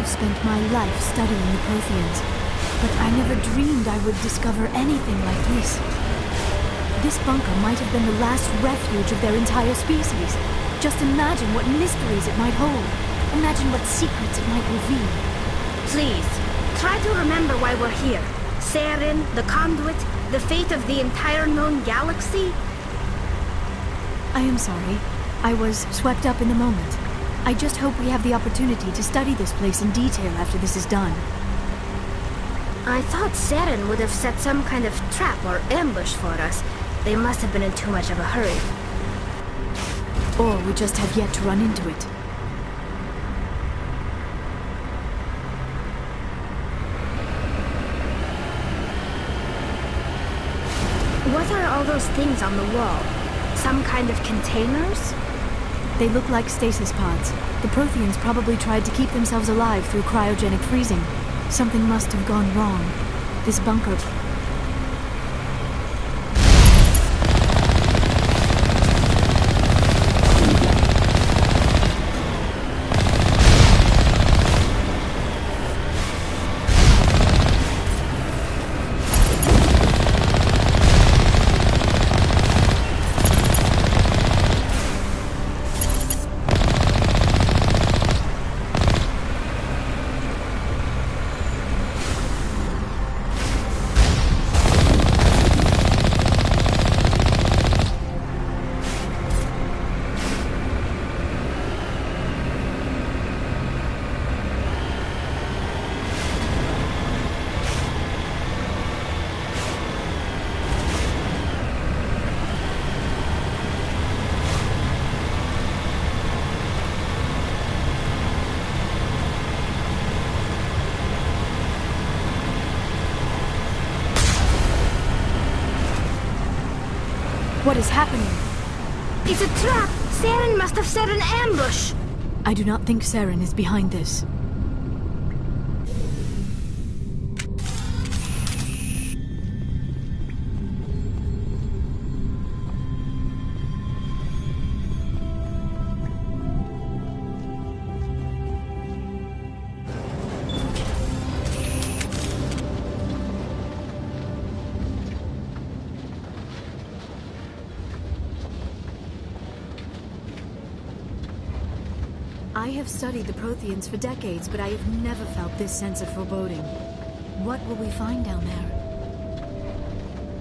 spent my life studying the Protheans, but I never dreamed I would discover anything like this. This bunker might have been the last refuge of their entire species. Just imagine what mysteries it might hold. Imagine what secrets it might reveal. Please, try to remember why we're here. Saren, the Conduit, the fate of the entire known galaxy. I am sorry. I was swept up in the moment. I just hope we have the opportunity to study this place in detail after this is done. I thought Saren would have set some kind of trap or ambush for us. They must have been in too much of a hurry. Or we just have yet to run into it. What are all those things on the wall? Some kind of containers? They look like stasis pods. The Protheans probably tried to keep themselves alive through cryogenic freezing. Something must have gone wrong. This bunker... What is happening? It's a trap! Saren must have set an ambush! I do not think Saren is behind this. I have studied the Protheans for decades, but I have never felt this sense of foreboding. What will we find down there?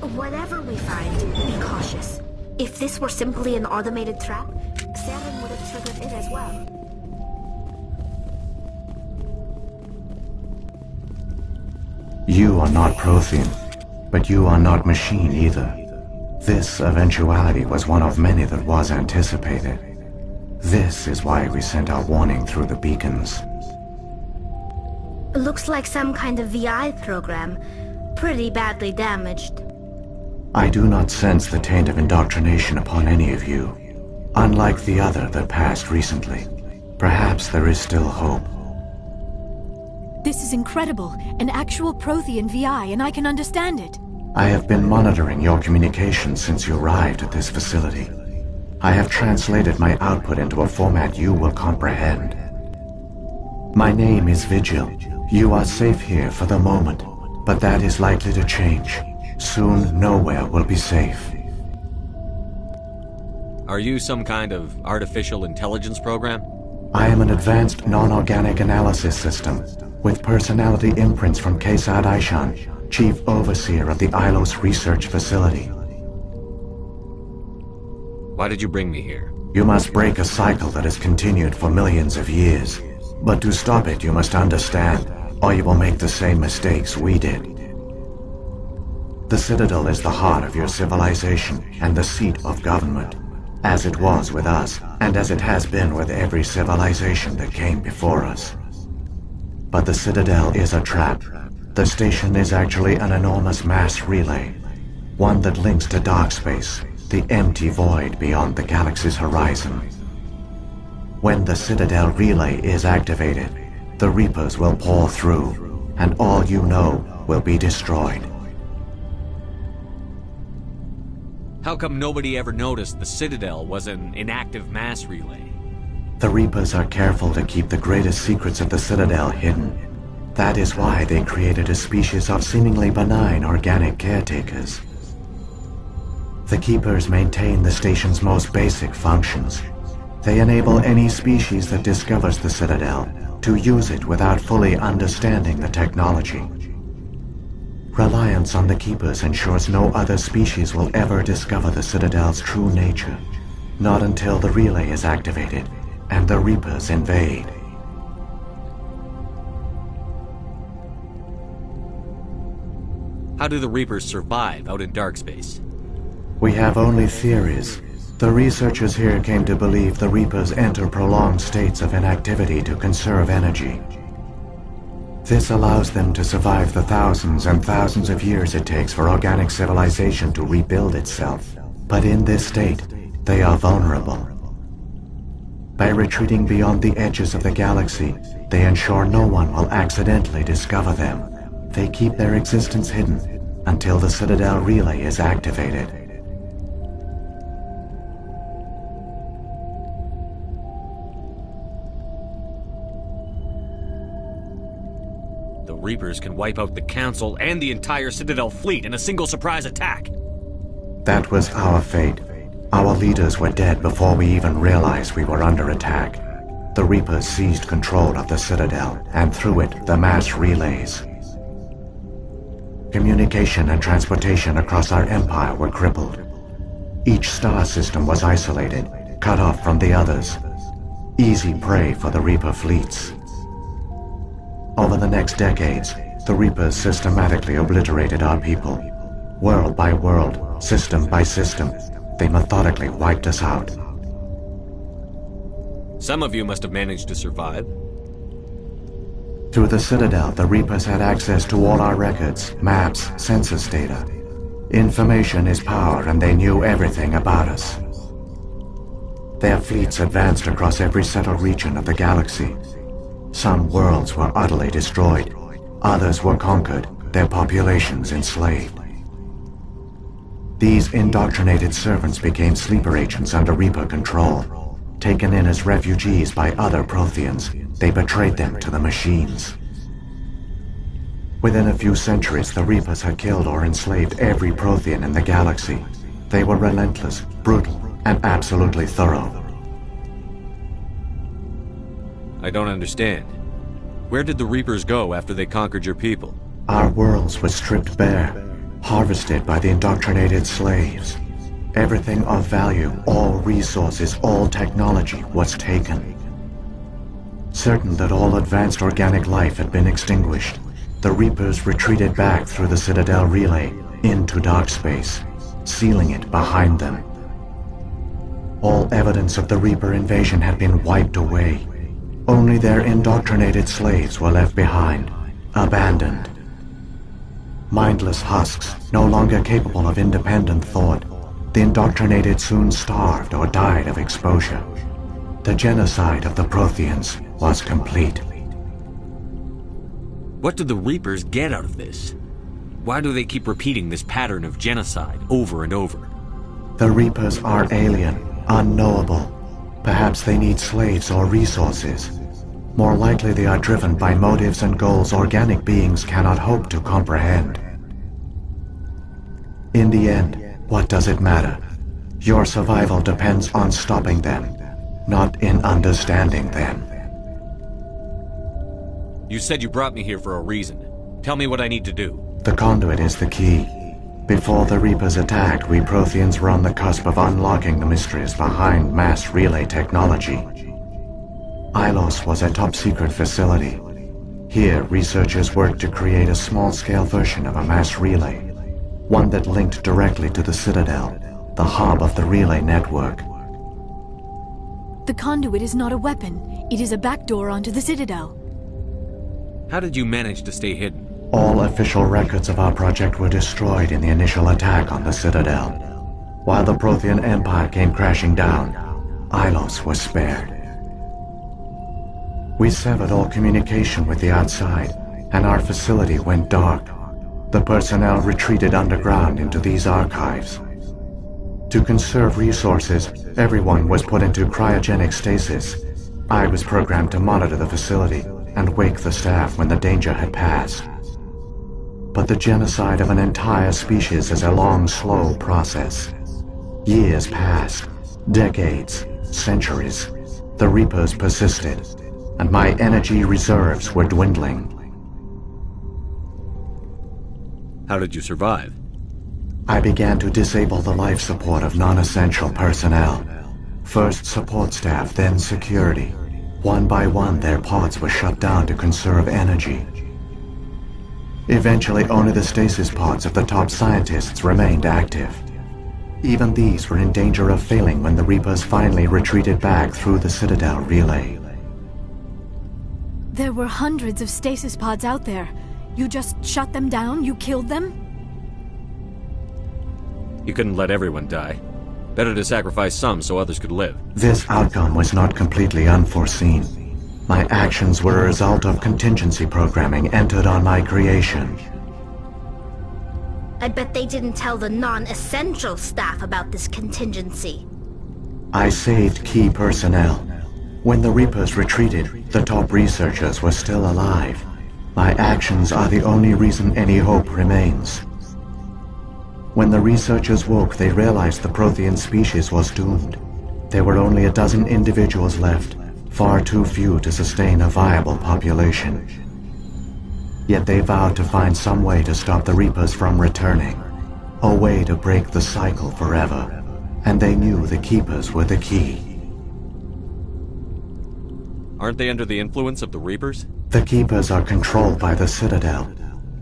Whatever we find, be cautious. If this were simply an automated trap, Saren would have triggered it as well. You are not Prothean, but you are not machine either. This eventuality was one of many that was anticipated. This is why we sent our warning through the beacons. Looks like some kind of VI program. Pretty badly damaged. I do not sense the taint of indoctrination upon any of you, unlike the other that passed recently. Perhaps there is still hope. This is incredible. An actual Prothean VI, and I can understand it. I have been monitoring your communications since you arrived at this facility. I have translated my output into a format you will comprehend. My name is Vigil. You are safe here for the moment, but that is likely to change. Soon, nowhere will be safe. Are you some kind of artificial intelligence program? I am an advanced non-organic analysis system, with personality imprints from Kesad Aishan, Chief Overseer of the Ilos Research Facility. Why did you bring me here? You must break a cycle that has continued for millions of years. But to stop it, you must understand, or you will make the same mistakes we did. The Citadel is the heart of your civilization and the seat of government, as it was with us, and as it has been with every civilization that came before us. But the Citadel is a trap. The station is actually an enormous mass relay, one that links to dark space, the empty void beyond the galaxy's horizon. When the Citadel relay is activated, the Reapers will pour through, and all you know will be destroyed. How come nobody ever noticed the Citadel was an inactive mass relay? The Reapers are careful to keep the greatest secrets of the Citadel hidden. That is why they created a species of seemingly benign organic caretakers. The Keepers maintain the station's most basic functions. They enable any species that discovers the Citadel to use it without fully understanding the technology. Reliance on the Keepers ensures no other species will ever discover the Citadel's true nature. Not until the relay is activated and the Reapers invade. How do the Reapers survive out in dark space? We have only theories. The researchers here came to believe the Reapers enter prolonged states of inactivity to conserve energy. This allows them to survive the thousands and thousands of years it takes for organic civilization to rebuild itself. But in this state, they are vulnerable. By retreating beyond the edges of the galaxy, they ensure no one will accidentally discover them. They keep their existence hidden until the Citadel relay is activated. The Reapers can wipe out the Council and the entire Citadel fleet in a single surprise attack. That was our fate. Our leaders were dead before we even realized we were under attack. The Reapers seized control of the Citadel, and through it, the mass relays. Communication and transportation across our empire were crippled. Each star system was isolated, cut off from the others. Easy prey for the Reaper fleets. Over the next decades, the Reapers systematically obliterated our people. World by world, system by system, they methodically wiped us out. Some of you must have managed to survive. Through the Citadel, the Reapers had access to all our records, maps, census data. Information is power, and they knew everything about us. Their fleets advanced across every settled region of the galaxy. Some worlds were utterly destroyed. Others were conquered, their populations enslaved. These indoctrinated servants became sleeper agents under Reaper control. Taken in as refugees by other Protheans, they betrayed them to the machines. Within a few centuries, the Reapers had killed or enslaved every Prothean in the galaxy. They were relentless, brutal, and absolutely thorough. I don't understand. Where did the Reapers go after they conquered your people? Our worlds were stripped bare, harvested by the indoctrinated slaves. Everything of value, all resources, all technology was taken. Certain that all advanced organic life had been extinguished, the Reapers retreated back through the Citadel relay into dark space, sealing it behind them. All evidence of the Reaper invasion had been wiped away. Only their indoctrinated slaves were left behind, abandoned. Mindless husks, no longer capable of independent thought, the indoctrinated soon starved or died of exposure. The genocide of the Protheans was complete. What do the Reapers get out of this? Why do they keep repeating this pattern of genocide over and over? The Reapers are alien, unknowable. Perhaps they need slaves or resources. More likely they are driven by motives and goals organic beings cannot hope to comprehend. In the end, what does it matter? Your survival depends on stopping them, not in understanding them. You said you brought me here for a reason. Tell me what I need to do. The conduit is the key. Before the Reapers attacked, we Protheans were on the cusp of unlocking the mysteries behind mass relay technology. Ilos was a top-secret facility. Here, researchers worked to create a small-scale version of a mass relay, one that linked directly to the Citadel, the hub of the relay network. The conduit is not a weapon. It is a backdoor onto the Citadel. How did you manage to stay hidden? All official records of our project were destroyed in the initial attack on the Citadel. While the Prothean Empire came crashing down, Ilos was spared. We severed all communication with the outside, and our facility went dark. The personnel retreated underground into these archives. To conserve resources, everyone was put into cryogenic stasis. I was programmed to monitor the facility and wake the staff when the danger had passed. But the genocide of an entire species is a long, slow process. Years passed, decades, centuries. The Reapers persisted, and my energy reserves were dwindling. How did you survive? I began to disable the life support of non-essential personnel. First support staff, then security. One by one, their pods were shut down to conserve energy. Eventually, only the stasis pods of the top scientists remained active. Even these were in danger of failing when the Reapers finally retreated back through the Citadel relay. There were hundreds of stasis pods out there. You just shut them down? You killed them? You couldn't let everyone die. Better to sacrifice some so others could live. This outcome was not completely unforeseen. My actions were a result of contingency programming entered on my creation. I bet they didn't tell the non-essential staff about this contingency. I saved key personnel. When the Reapers retreated, the top researchers were still alive. My actions are the only reason any hope remains. When the researchers woke, they realized the Prothean species was doomed. There were only a dozen individuals left, far too few to sustain a viable population. Yet they vowed to find some way to stop the Reapers from returning, a way to break the cycle forever, and they knew the Keepers were the key. Aren't they under the influence of the Reapers? The Keepers are controlled by the Citadel.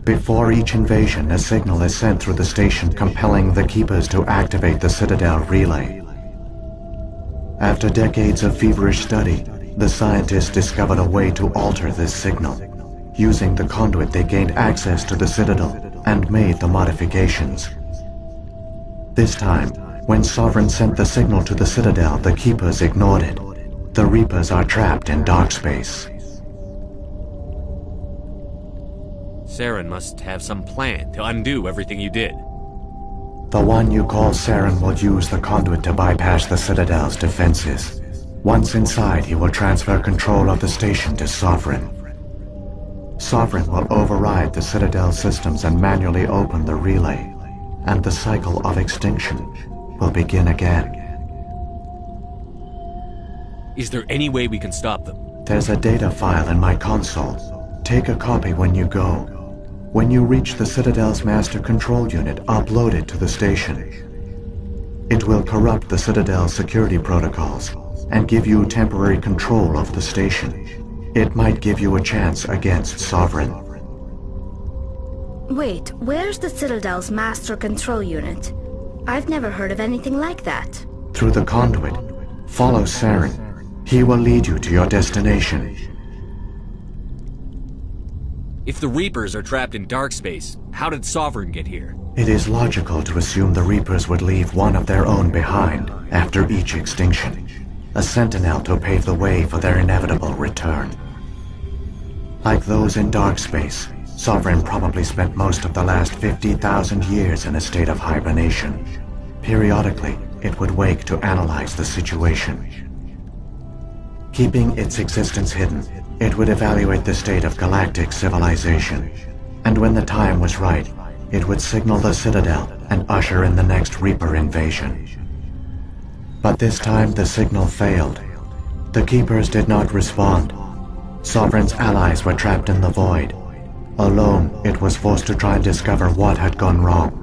Before each invasion, a signal is sent through the station compelling the Keepers to activate the Citadel relay. After decades of feverish study, the scientists discovered a way to alter this signal. Using the conduit, they gained access to the Citadel and made the modifications. This time, when Sovereign sent the signal to the Citadel, the Keepers ignored it. The Reapers are trapped in dark space. Saren must have some plan to undo everything you did. The one you call Saren will use the conduit to bypass the Citadel's defenses. Once inside, he will transfer control of the station to Sovereign. Sovereign will override the Citadel systems and manually open the relay, and the cycle of extinction will begin again. Is there any way we can stop them? There's a data file in my console. Take a copy when you go. When you reach the Citadel's master control unit, upload it to the station. It will corrupt the Citadel's security protocols and give you temporary control of the station. It might give you a chance against Sovereign. Wait, where's the Citadel's master control unit? I've never heard of anything like that. Through the conduit, follow Saren. He will lead you to your destination. If the Reapers are trapped in dark space, how did Sovereign get here? It is logical to assume the Reapers would leave one of their own behind after each extinction. A sentinel to pave the way for their inevitable return. Like those in dark space, Sovereign probably spent most of the last 50,000 years in a state of hibernation. Periodically, it would wake to analyze the situation. Keeping its existence hidden, it would evaluate the state of galactic civilization. And when the time was right, it would signal the Citadel and usher in the next Reaper invasion. But this time the signal failed. The Keepers did not respond. Sovereign's allies were trapped in the void. Alone, it was forced to try and discover what had gone wrong.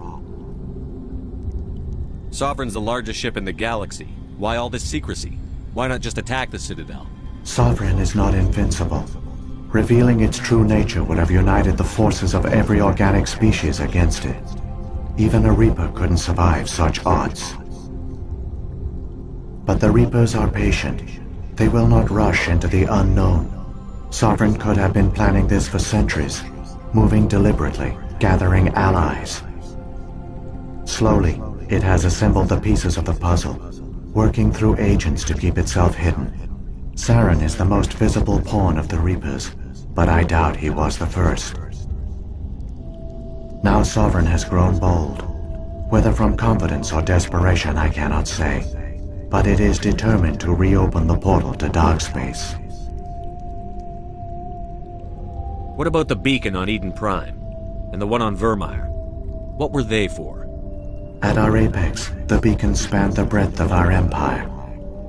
Sovereign's the largest ship in the galaxy. Why all this secrecy? Why not just attack the Citadel? Sovereign is not invincible. Revealing its true nature would have united the forces of every organic species against it. Even a Reaper couldn't survive such odds. But the Reapers are patient. They will not rush into the unknown. Sovereign could have been planning this for centuries, moving deliberately, gathering allies. Slowly, it has assembled the pieces of the puzzle, working through agents to keep itself hidden. Saren is the most visible pawn of the Reapers, but I doubt he was the first. Now Sovereign has grown bold. Whether from confidence or desperation, I cannot say. but it is determined to reopen the portal to dark space. What about the beacon on Eden Prime? And the one on Vermeer? What were they for? At our apex, the beacons spanned the breadth of our empire.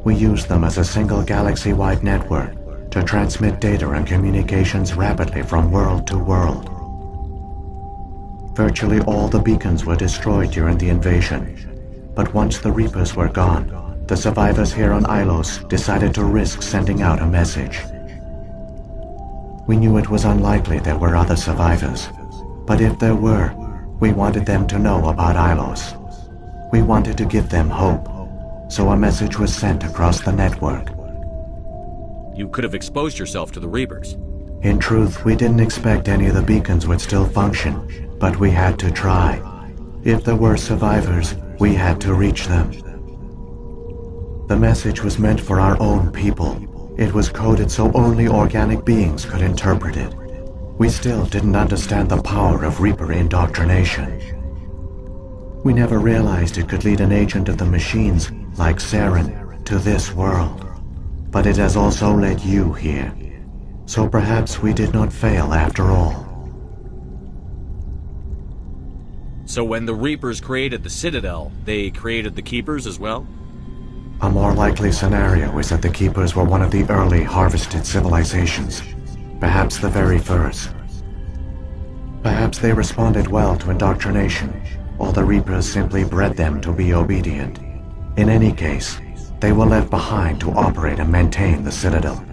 We used them as a single galaxy-wide network to transmit data and communications rapidly from world to world. Virtually all the beacons were destroyed during the invasion, but once the Reapers were gone, the survivors here on Ilos decided to risk sending out a message. We knew it was unlikely there were other survivors, but if there were, we wanted them to know about Ilos. We wanted to give them hope, so a message was sent across the network. You could have exposed yourself to the Reapers. In truth, we didn't expect any of the beacons would still function, but we had to try. If there were survivors, we had to reach them. The message was meant for our own people. It was coded so only organic beings could interpret it. We still didn't understand the power of Reaper indoctrination. We never realized it could lead an agent of the machines, like Saren, to this world. But it has also led you here. So perhaps we did not fail after all. So when the Reapers created the Citadel, they created the Keepers as well? A more likely scenario is that the Keepers were one of the early harvested civilizations. Perhaps the very first. Perhaps they responded well to indoctrination, or the Reapers simply bred them to be obedient. In any case, they were left behind to operate and maintain the Citadel.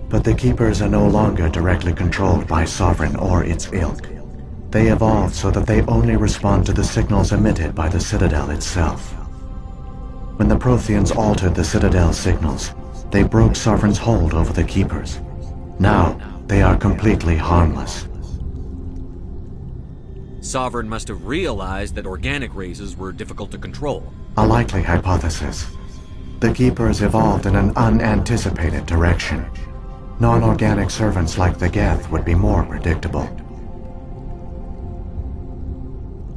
But the Keepers are no longer directly controlled by Sovereign or its ilk. They evolved so that they only respond to the signals emitted by the Citadel itself. When the Protheans altered the Citadel's signals, they broke Sovereign's hold over the Keepers. Now, they are completely harmless. Sovereign must have realized that organic races were difficult to control. A likely hypothesis. The Keepers evolved in an unanticipated direction. Non-organic servants like the Geth would be more predictable.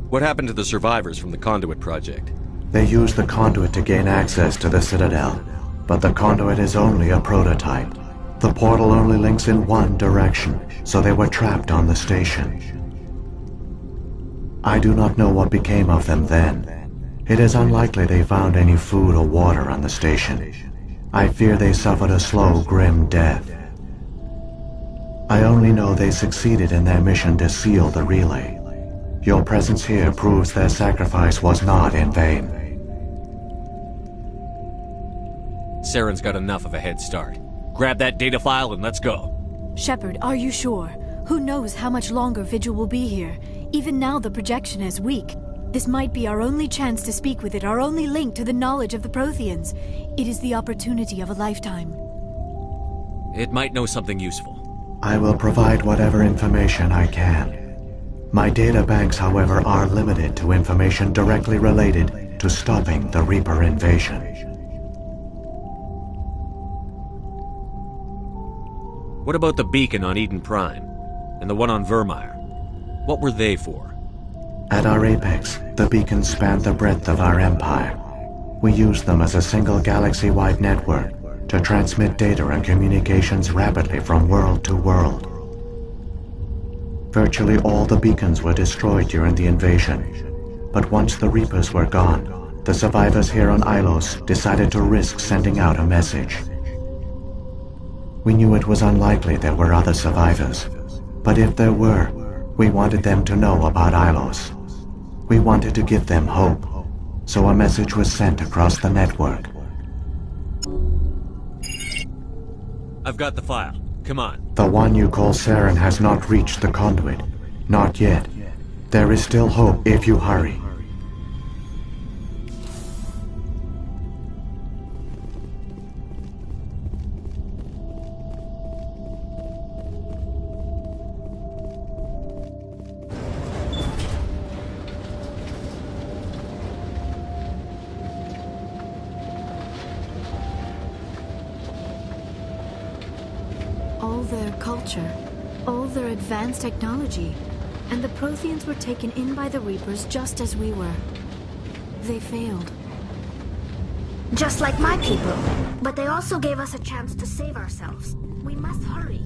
What happened to the survivors from the Conduit project? They used the conduit to gain access to the Citadel, but the conduit is only a prototype. The portal only links in one direction, so they were trapped on the station. I do not know what became of them then. It is unlikely they found any food or water on the station. I fear they suffered a slow, grim death. I only know they succeeded in their mission to seal the relay. Your presence here proves their sacrifice was not in vain. Saren's got enough of a head start. Grab that data file and let's go. Shepard, are you sure? Who knows how much longer Vigil will be here? Even now the projection is weak. This might be our only chance to speak with it, our only link to the knowledge of the Protheans. It is the opportunity of a lifetime. It might know something useful. I will provide whatever information I can. My data banks, however, are limited to information directly related to stopping the Reaper invasion. What about the beacon on Eden Prime? And the one on Vermeer? What were they for? At our apex, the beacons spanned the breadth of our empire. We used them as a single galaxy-wide network to transmit data and communications rapidly from world to world. Virtually all the beacons were destroyed during the invasion, but once the Reapers were gone, the survivors here on Ilos decided to risk sending out a message. We knew it was unlikely there were other survivors, but if there were, we wanted them to know about Ilos. We wanted to give them hope, so a message was sent across the network. I've got the file. Come on. The one you call Saren has not reached the conduit. Not yet. There is still hope if you hurry. All their culture, all their advanced technology, and the Protheans were taken in by the Reapers just as we were. They failed. Just like my people. But they also gave us a chance to save ourselves. We must hurry.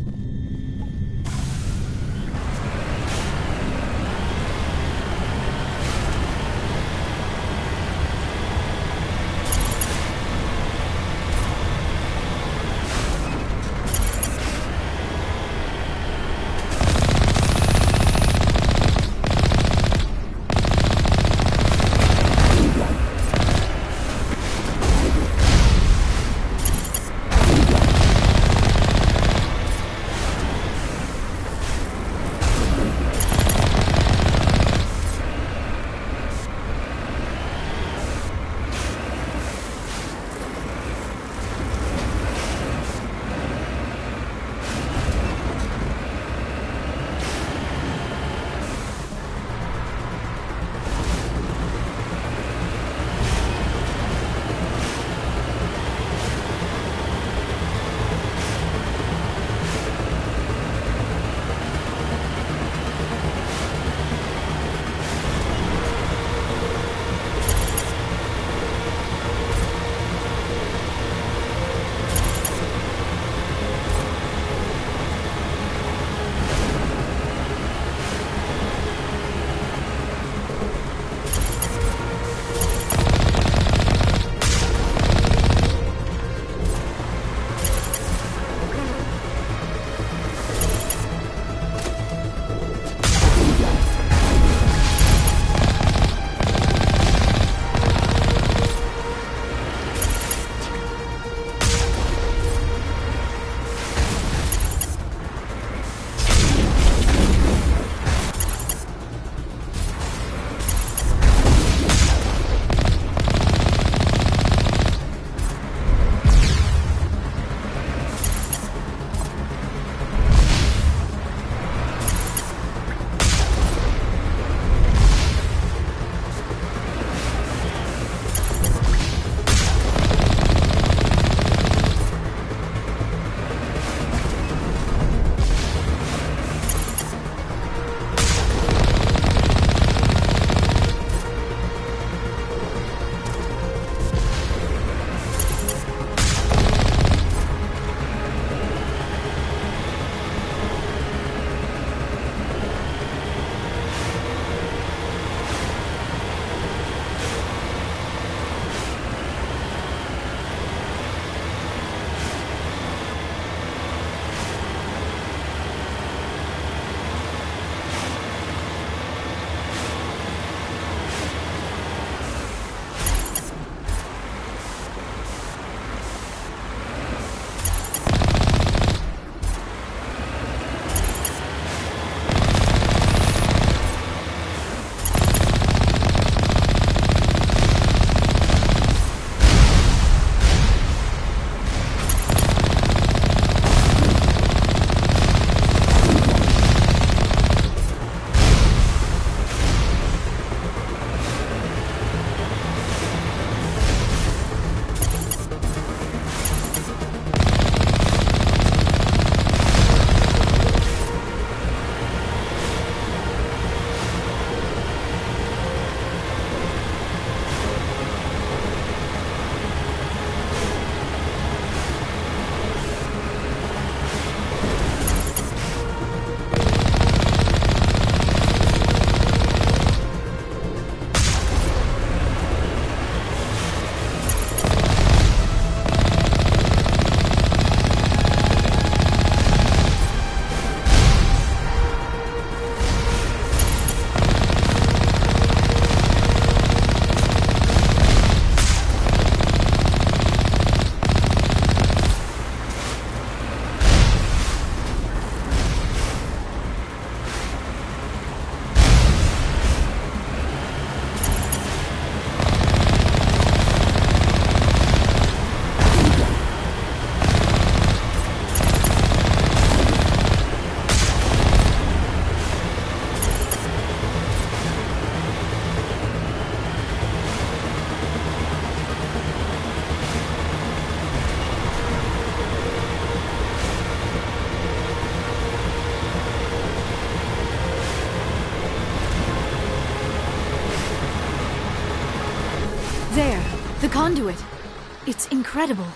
It's incredible.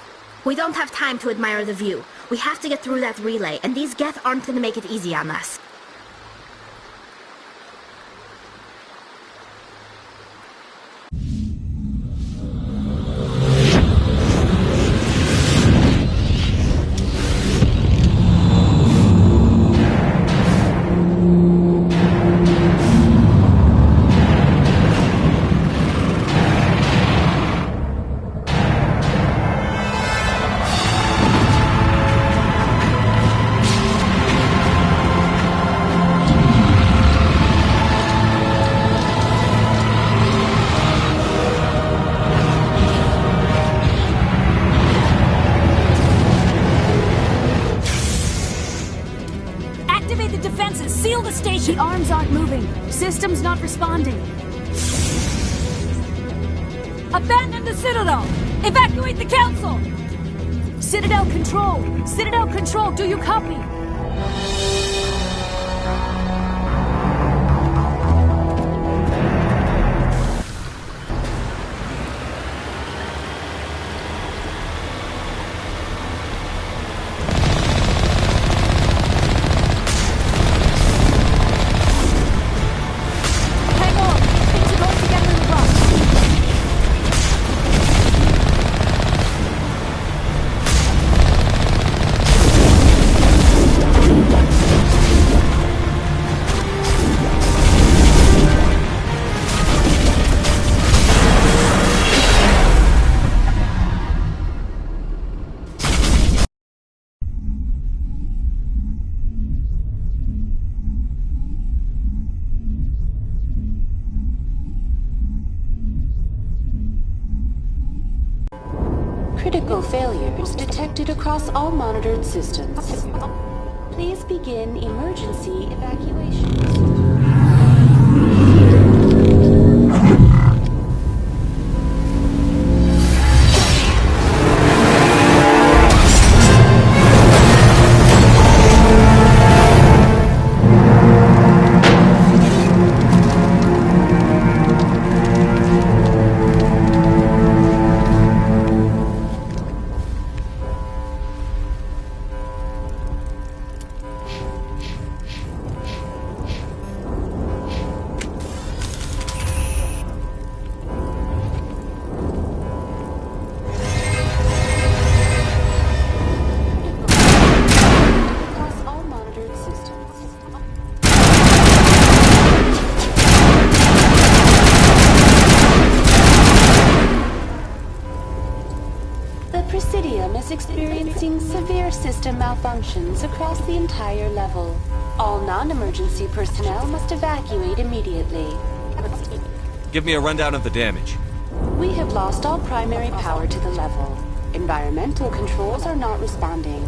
We don't have time to admire the view. We have to get through that relay, and these Geth aren't gonna make it easy on us. Seal the station! The arms aren't moving. System's not responding. Abandon the Citadel! Evacuate the Council! Citadel Control! Citadel Control, do you copy? Critical failures detected across all monitored systems. Please begin emergency evacuation. Is experiencing severe system malfunctions across the entire level. All non-emergency personnel must evacuate immediately. Give me a rundown of the damage. We have lost all primary power to the level. Environmental controls are not responding.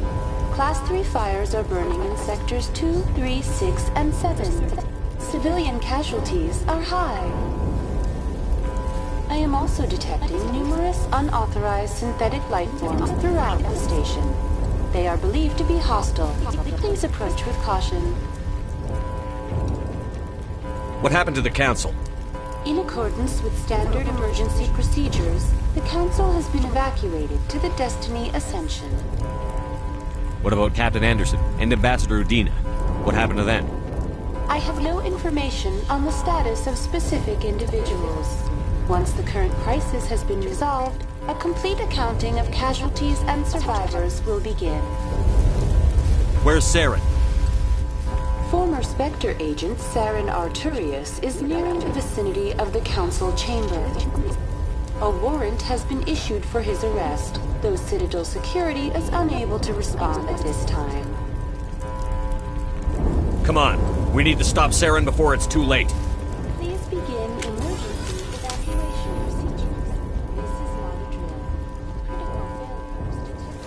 Class 3 fires are burning in sectors 2, 3, 6, and 7. Civilian casualties are high. I am also detecting numerous unauthorized synthetic life forms throughout the station. They are believed to be hostile. Please approach with caution. What happened to the Council? In accordance with standard emergency procedures, the Council has been evacuated to the Destiny Ascension. What about Captain Anderson and Ambassador Udina? What happened to them? I have no information on the status of specific individuals. Once the current crisis has been resolved, a complete accounting of casualties and survivors will begin. Where's Saren? Former Spectre agent Saren Arturius is nearing the vicinity of the Council chamber. A warrant has been issued for his arrest, though Citadel security is unable to respond at this time. Come on, we need to stop Saren before it's too late. Please begin emergency evacuation procedures. This is not a drill. Critical failures detected.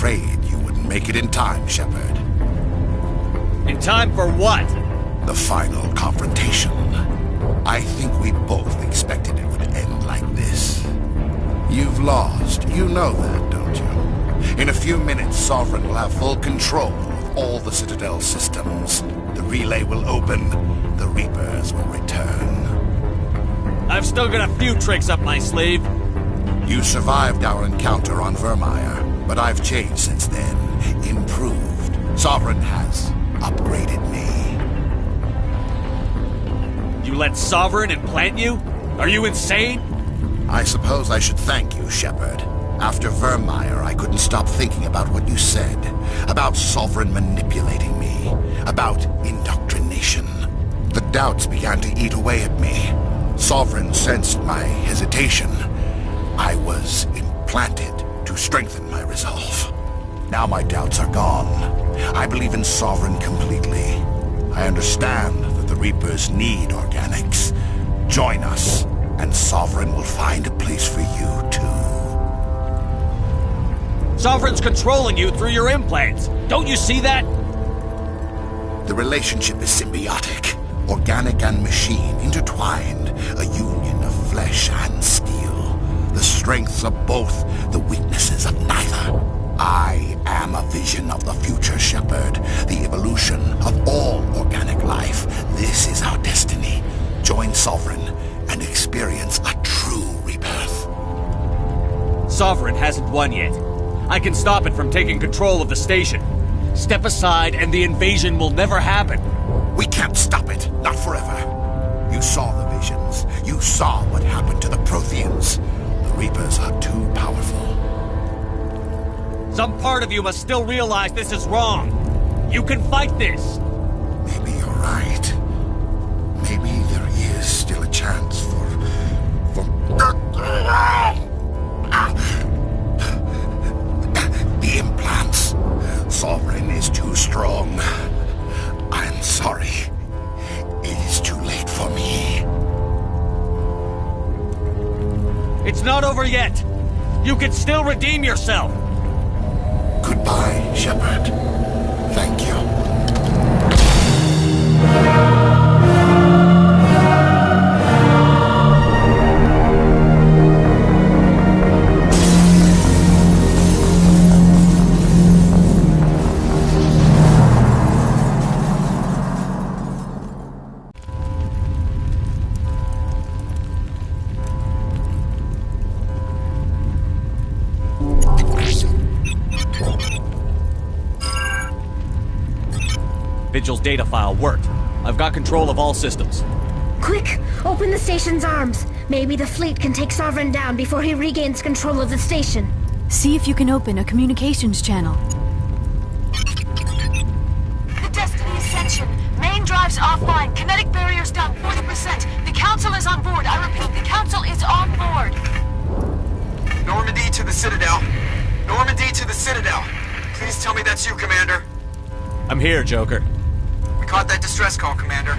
afraid you wouldn't make it in time, Shepard. In time for what? The final confrontation. I think we both expected it would end like this. You've lost. You know that, don't you? In a few minutes, Sovereign will have full control of all the Citadel systems. The relay will open. The Reapers will return. I've still got a few tricks up my sleeve. You survived our encounter on Vermeer, but I've changed since then. Improved. Sovereign has upgraded me. You let Sovereign implant you? Are you insane? I suppose I should thank you, Shepard. After Vermeer, I couldn't stop thinking about what you said. About Sovereign manipulating me. About indoctrination. The doubts began to eat away at me. Sovereign sensed my hesitation. I was implanted to strengthen my resolve. Now my doubts are gone. I believe in Sovereign completely. I understand that the Reapers need organics. Join us, and Sovereign will find a place for you, too. Sovereign's controlling you through your implants. Don't you see that? The relationship is symbiotic. Organic and machine intertwined. A union of flesh and steel. The strengths of both, the weaknesses of neither. I am a vision of the future, Shepard. The evolution of all organic life. This is our destiny. Join Sovereign and experience a true rebirth. Sovereign hasn't won yet. I can stop it from taking control of the station. Step aside and the invasion will never happen. We can't stop it. Not forever. You saw the visions. You saw what happened to the Protheans. The Reapers are too powerful. Some part of you must still realize this is wrong. You can fight this. Maybe you're right. Maybe there is still a chance for... The implants. Sovereign is too strong. I'm sorry. It is too late for me. It's not over yet. You can still redeem yourself. Goodbye, Shepard. Thank you. Vigil's data file worked. I've got control of all systems. Quick! Open the station's arms. Maybe the fleet can take Sovereign down before he regains control of the station. See if you can open a communications channel. The Destiny Ascension. Main drives offline. Kinetic barriers down 40%. The Council is on board. I repeat, the Council is on board. Normandy to the Citadel. Normandy to the Citadel. Please tell me that's you, Commander. I'm here, Joker. We caught that distress call, Commander.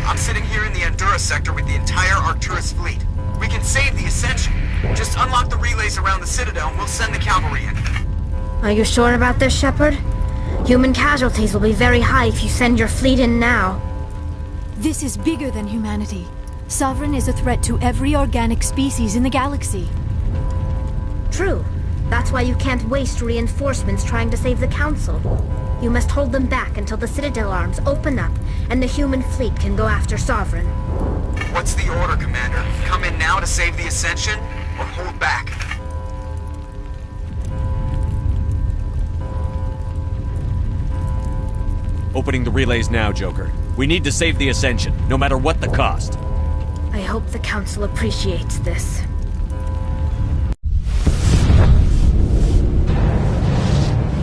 I'm sitting here in the Endura sector with the entire Arcturus fleet. We can save the Ascension. Just unlock the relays around the Citadel and we'll send the cavalry in. Are you sure about this, Shepard? Human casualties will be very high if you send your fleet in now. This is bigger than humanity. Sovereign is a threat to every organic species in the galaxy. True. That's why you can't waste reinforcements trying to save the Council. You must hold them back until the Citadel arms open up and the human fleet can go after Sovereign. What's the order, Commander? Come in now to save the Ascension, or hold back? Opening the relays now, Joker. We need to save the Ascension, no matter what the cost. I hope the Council appreciates this.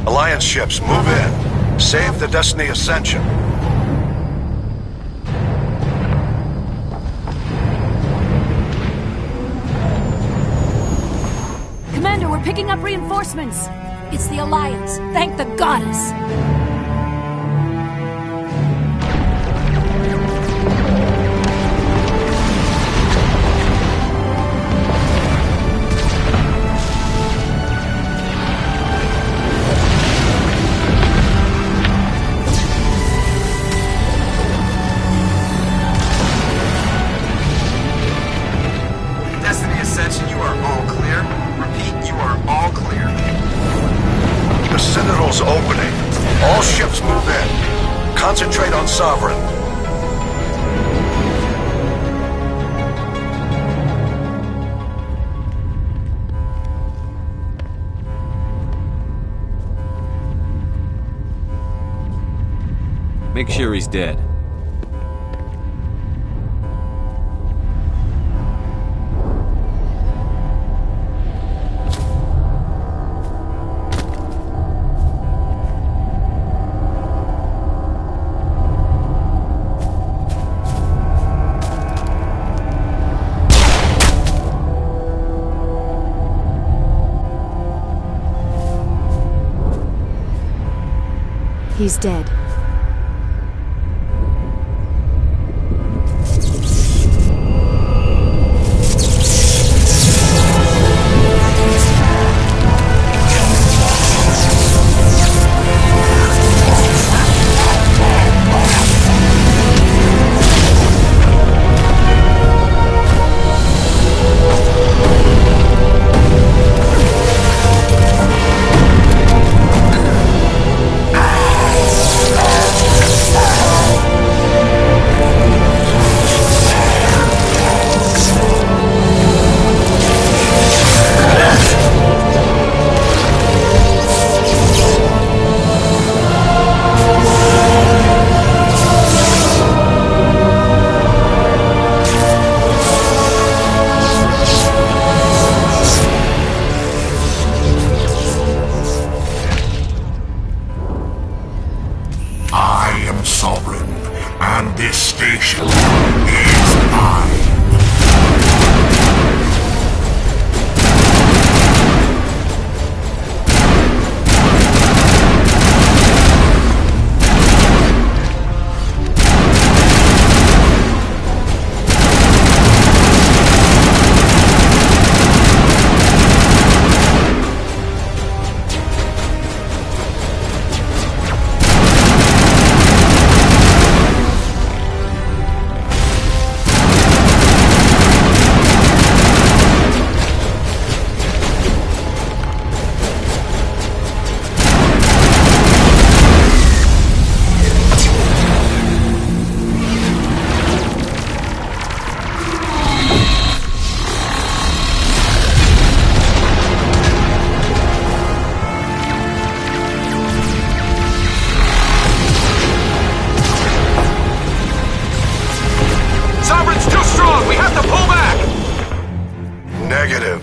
Alliance ships, move in. Save the Destiny Ascension. Commander, we're picking up reinforcements. It's the Alliance. Thank the goddess. Citadel's opening. All ships move in. Concentrate on Sovereign. Make sure he's dead. He's dead.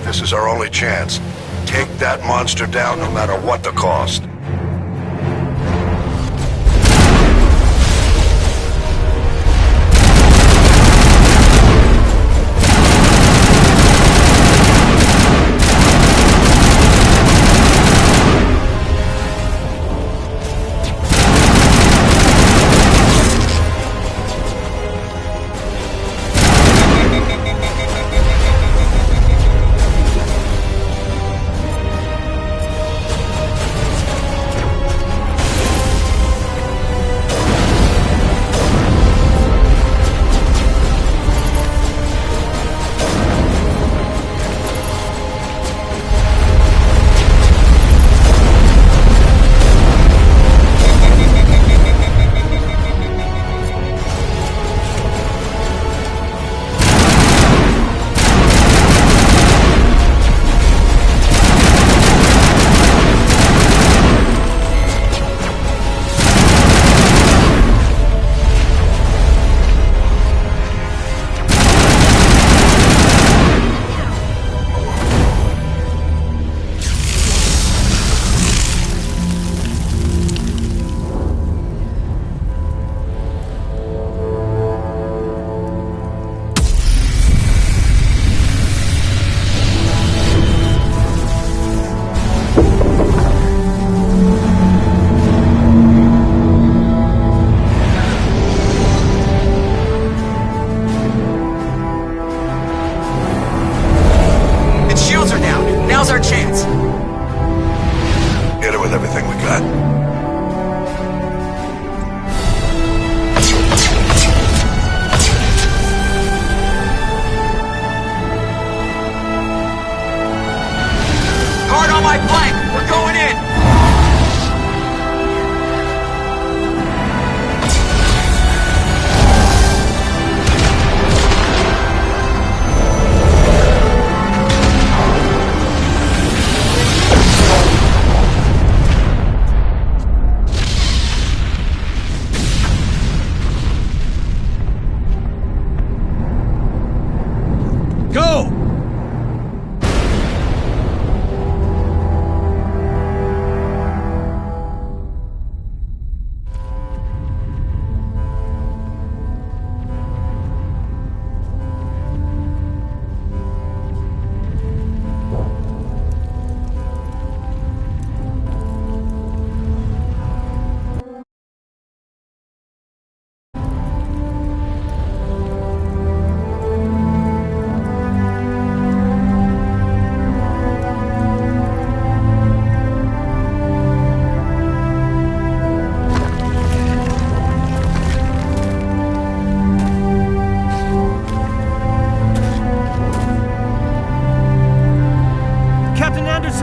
This is our only chance. Take that monster down no matter what the cost.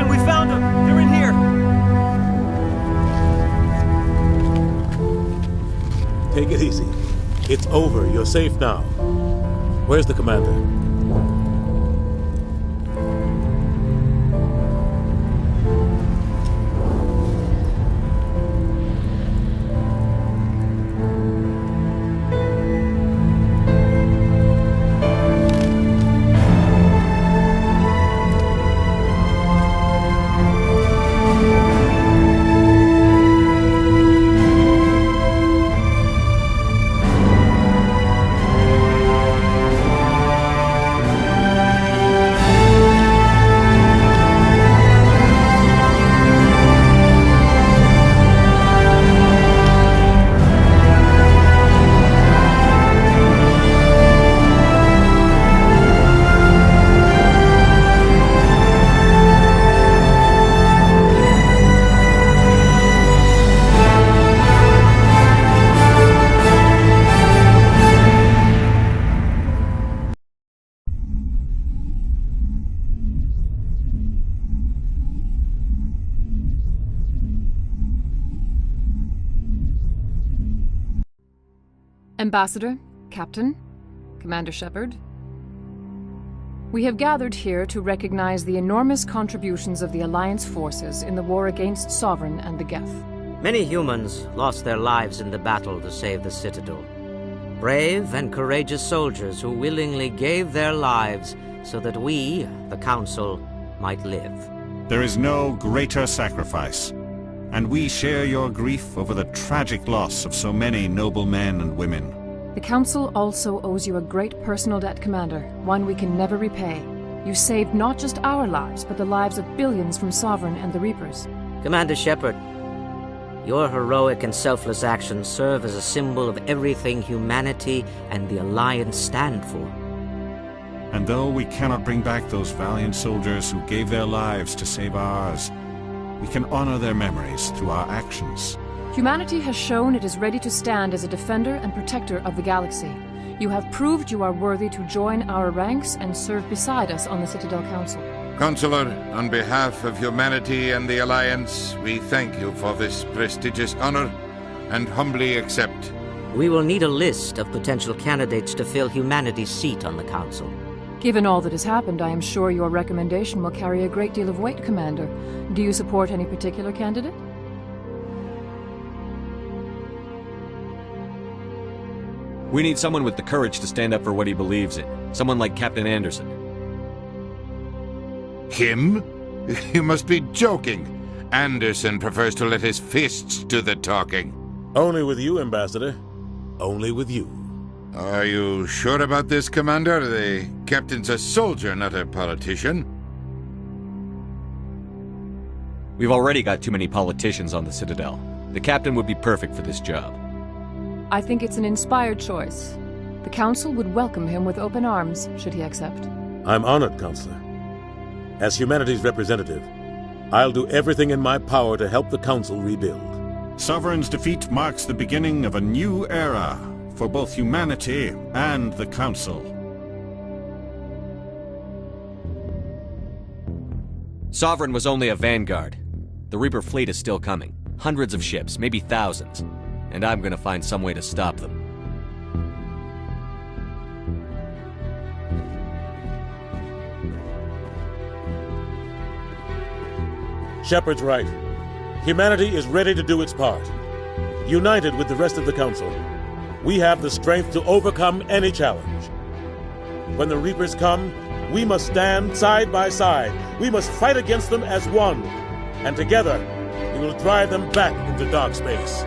them! We found them! They're in here! Take it easy. It's over. You're safe now. Where's the commander? Ambassador, Captain, Commander Shepard. We have gathered here to recognize the enormous contributions of the Alliance forces in the war against Sovereign and the Geth. Many humans lost their lives in the battle to save the Citadel. Brave and courageous soldiers who willingly gave their lives so that we, the Council, might live. There is no greater sacrifice, and we share your grief over the tragic loss of so many noble men and women. The Council also owes you a great personal debt, Commander, one we can never repay. You saved not just our lives, but the lives of billions from Sovereign and the Reapers. Commander Shepard, your heroic and selfless actions serve as a symbol of everything humanity and the Alliance stand for. And though we cannot bring back those valiant soldiers who gave their lives to save ours, we can honor their memories through our actions. Humanity has shown it is ready to stand as a defender and protector of the galaxy. You have proved you are worthy to join our ranks and serve beside us on the Citadel Council. Counselor, on behalf of humanity and the Alliance, we thank you for this prestigious honor and humbly accept. We will need a list of potential candidates to fill humanity's seat on the Council. Given all that has happened, I am sure your recommendation will carry a great deal of weight, Commander. Do you support any particular candidate? We need someone with the courage to stand up for what he believes in. Someone like Captain Anderson. Him? You must be joking. Anderson prefers to let his fists do the talking. Only with you, Ambassador. Only with you. Are you sure about this, Commander? The captain's a soldier, not a politician. We've already got too many politicians on the Citadel. The captain would be perfect for this job. I think it's an inspired choice. The Council would welcome him with open arms, should he accept. I'm honored, Counselor. As humanity's representative, I'll do everything in my power to help the Council rebuild. Sovereign's defeat marks the beginning of a new era for both humanity and the Council. Sovereign was only a vanguard. The Reaper fleet is still coming. Hundreds of ships, maybe thousands. And I'm gonna find some way to stop them. Shepard's right. Humanity is ready to do its part. United with the rest of the Council, we have the strength to overcome any challenge. When the Reapers come, we must stand side by side. We must fight against them as one. And together, we will drive them back into dark space.